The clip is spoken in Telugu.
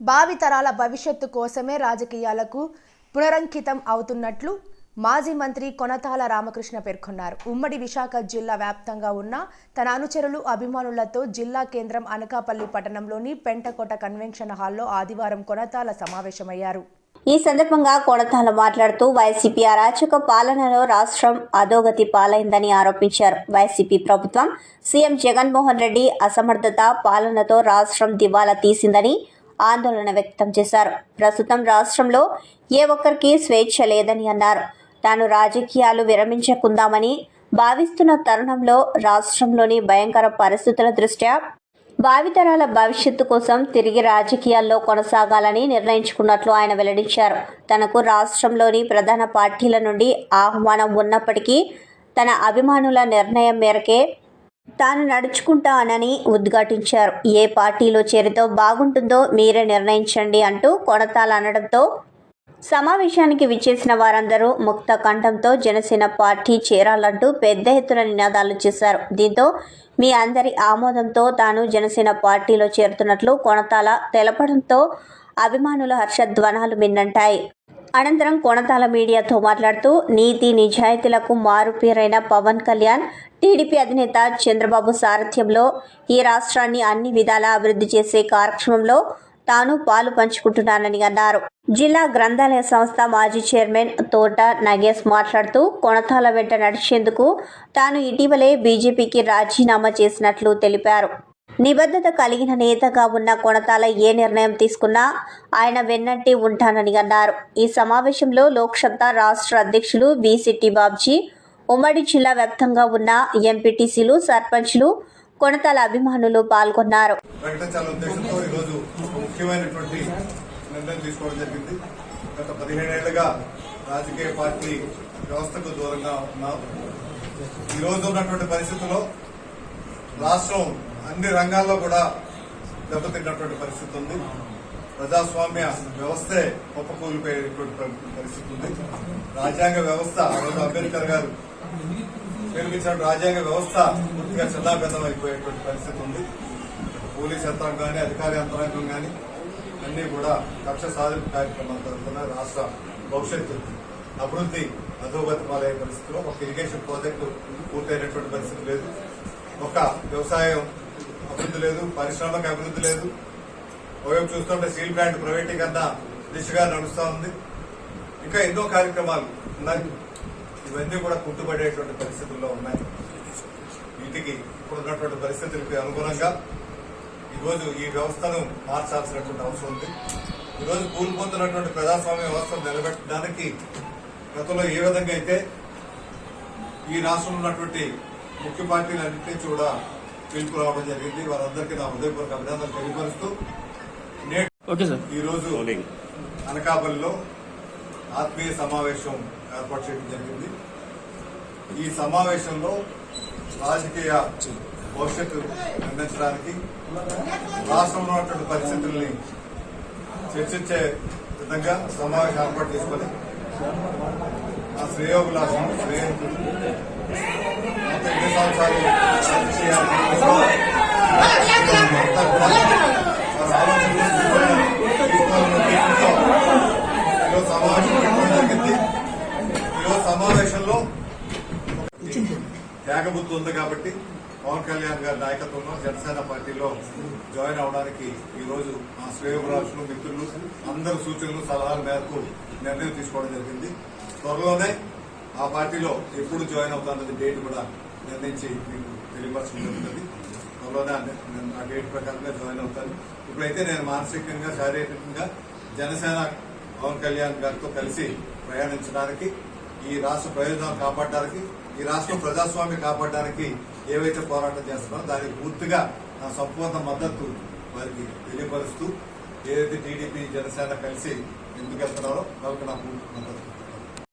భావితరాల భవిష్యత్తు కోసమే రాజకీయాలకు పునరంకితం అవుతున్నట్లు మాజీ మంత్రి కొనతాల రామకృష్ణ పేర్కొన్నారు. ఉమ్మడి విశాఖ జిల్లా వ్యాప్తంగా ఉన్న తన అనుచరులు అభిమానులతో జిల్లా కేంద్రం అనకాపల్లి పట్టణంలోని పెంటకోట కన్వెన్షన్ హాల్లో ఆదివారం కొనతాల సమావేశమయ్యారు. ఈ సందర్భంగా కొనతాల మాట్లాడుతూ వైసీపీ అరాచక పాలనలో రాష్ట్రం అధోగతి పాలైందని ఆరోపించారు. వైసీపీ ప్రభుత్వం సీఎం జగన్మోహన్ రెడ్డి అసమర్థత పాలనతో రాష్ట్రం దివాలా తీసిందని ఆందోళన వ్యక్తం చేశారు. ప్రస్తుతం రాష్ట్రంలో ఏ ఒక్కరికి స్వేచ్ఛ లేదని అన్నారు. తాను రాజకీయాలు విరమించుకుందామని భావిస్తున్న తరుణంలో రాష్ట్రంలోని భయంకర పరిస్థితుల దృష్ట్యా భావితరాల భవిష్యత్తు కోసం తిరిగి రాజకీయాల్లో కొనసాగాలని నిర్ణయించుకున్నట్లు ఆయన వెల్లడించారు. తనకు రాష్ట్రంలోని ప్రధాన పార్టీల నుండి ఆహ్వానం ఉన్నప్పటికీ తన అభిమానుల నిర్ణయం మేరకే తాను నడుచుకుంటానని ఉద్ఘాటించారు. ఏ పార్టీలో చేరితో బాగుంటుందో మీరే నిర్ణయించండి అంటూ కొనతాల అనడంతో సమావేశానికి విచ్చేసిన వారందరూ ముక్త కంఠంతో జనసేన పార్టీ చేరాలంటూ పెద్ద ఎత్తున నినాదాలు చేశారు. దీంతో మీ అందరి ఆమోదంతో తాను జనసేన పార్టీలో చేరుతున్నట్లు కొనతాల తెలపడంతో అభిమానుల హర్షధ్వానాలు మిన్నంటాయి. అనంతరం కొనతాల మీడియాతో మాట్లాడుతూ నీతి నిజాయితీలకు మారుపేరైన పవన్ కళ్యాణ్, టీడీపీ అధినేత చంద్రబాబు సారథ్యంలో ఈ రాష్ట్రాన్ని అన్ని విధాలా అభివృద్ధి చేసే కార్యక్రమంలో తాను పాలు పంచుకుంటున్నానని అన్నారు. జిల్లా గ్రంథాలయ సంస్థ మాజీ చైర్మన్ తోట నగేష్ మాట్లాడుతూ కొనతాల వెంట నడిచేందుకు తాను ఇటీవలే బీజేపీకి రాజీనామా చేసినట్లు తెలిపారు. నిబద్ధత కలిగిన నేతగా ఉన్న కొనతాల ఏ నిర్ణయం తీసుకున్నా ఆయన వెన్నంటి ఉంటానని అన్నారు. ఈ సమావేశంలో లోక్సత్తా రాష్ట్ర అధ్యక్షులు బీసీటీ బాబ్జీ, ఉమ్మడి జిల్లా వ్యాప్తంగా ఉన్న ఎంపీటీసీలు, సర్పంచ్లు, కొనతాల అభిమానులు పాల్గొన్నారు. నిర్ణయం తీసుకోవడం జరిగింది. గత 15 ఏళ్లుగా రాజకీయ పార్టీ వ్యవస్థకు దూరంగా ఉన్నాం. ఈ రోజు ఉన్నటువంటి పరిస్థితుల్లో రాష్ట్రం అన్ని రంగాల్లో కూడా దెబ్బతిన్నటువంటి పరిస్థితి ఉంది. ప్రజాస్వామ్య వ్యవస్థే కుప్పకూలిపోయేటువంటి పరిస్థితి ఉంది. రాజ్యాంగ వ్యవస్థ అంబేద్కర్ గారు నిర్మించిన రాజ్యాంగ వ్యవస్థ పూర్తిగా చిన్నాభిన్నం అయిపోయేటువంటి పరిస్థితి ఉంది. పోలీస్ యంత్రాంగం కానీ, అధికార యంత్రాంగం కానీ అన్ని కూడా కక్ష సాధింపు కార్యక్రమాలు జరుగుతున్న రాష్ట్ర భవిష్యత్తు అభివృద్ధి అధోగతి పాలయ్యే పరిస్థితిలో ఒక ఇరిగేషన్ ప్రాజెక్టు పూర్తయినటువంటి పరిస్థితి లేదు, ఒక వ్యవసాయం అభివృద్ధి లేదు, పారిశ్రామిక అభివృద్ధి లేదు. ఒకవైపు చూస్తుంటే స్టీల్ ప్లాంట్ ప్రైవేటీకరణ దిశగా నడుస్తూ ఉంది. ఇంకా ఎన్నో కార్యక్రమాలు ఉన్నాయి. ఇవన్నీ కూడా కుంటుపడేటువంటి పరిస్థితుల్లో ఉన్నాయి. వీటికి ఇప్పుడున్నటువంటి పరిస్థితులకు అనుగుణంగా ఈరోజు ఈ వ్యవస్థను మార్చాల్సినటువంటి అవసరం ఉంది. ఈరోజు కూలిపోతున్నటువంటి ప్రజాస్వామ్య వ్యవస్థను నిలబెట్టడానికి గతంలో ఏ విధంగా అయితే ఈ రాష్ట్రంలో ఉన్నటువంటి ముఖ్య పార్టీలన్నింటి నుంచి కూడా పిలుపు రావడం జరిగింది. వారందరికీ నా హృదయపూర్వక అభినందనలు తెలియపరుస్తూ ఈరోజు అనకాపల్లిలో ఆత్మీయ సమావేశం ఏర్పాటు చేయడం జరిగింది. ఈ సమావేశంలో రాజకీయ భవిష్యత్తు నిర్ణయించడానికి, రాష్ట్రంలో ఉన్నటువంటి పరిస్థితుల్ని చర్చించే విధంగా సమావేశం ఏర్పాటు చేసుకుని ఆ శ్రేయోభిలాషం శ్రేయంతులు మొత్తం 2 సంవత్సరాలు ఈరోజు సమావేశంలో త్యాగబుద్ధి ఉంది కాబట్టి పవన్ కళ్యాణ్ గారి నాయకత్వంలో జనసేన పార్టీలో జాయిన్ అవడానికి ఈ రోజు మా శ్రేయోభిలాషులు, మిత్రులు అందరి సూచనలు, సలహాల మేరకు నిర్ణయం తీసుకోవడం జరిగింది. త్వరలోనే ఆ పార్టీలో ఎప్పుడు జాయిన్ అవుతానది డేట్ కూడా నిర్ణయించి మీకు తెలియపరచడం జరుగుతుంది. త్వరలోనే ఆ డేట్ ప్రకారంగా జాయిన్ అవుతాను. ఇప్పుడైతే నేను మానసికంగా, శారీరకంగా జనసేన పవన్ కళ్యాణ్ గారితో కలిసి ప్రయాణించడానికి, ఈ రాష్ట్ర ప్రయోజనాలు కాపాడడానికి, ఈ రాష్ట్రం ప్రజాస్వామ్యం కాపాడడానికి ఏవైతే పోరాటం చేస్తున్నారో దానికి పూర్తిగా నా సంపూర్ణ మద్దతు వారికి తెలియపరుస్తూ ఏదైతే టీడీపీ, జనసేన కలిసి ఎందుకు వెళ్తున్నారో వాళ్ళకి నా పూర్తి మద్దతు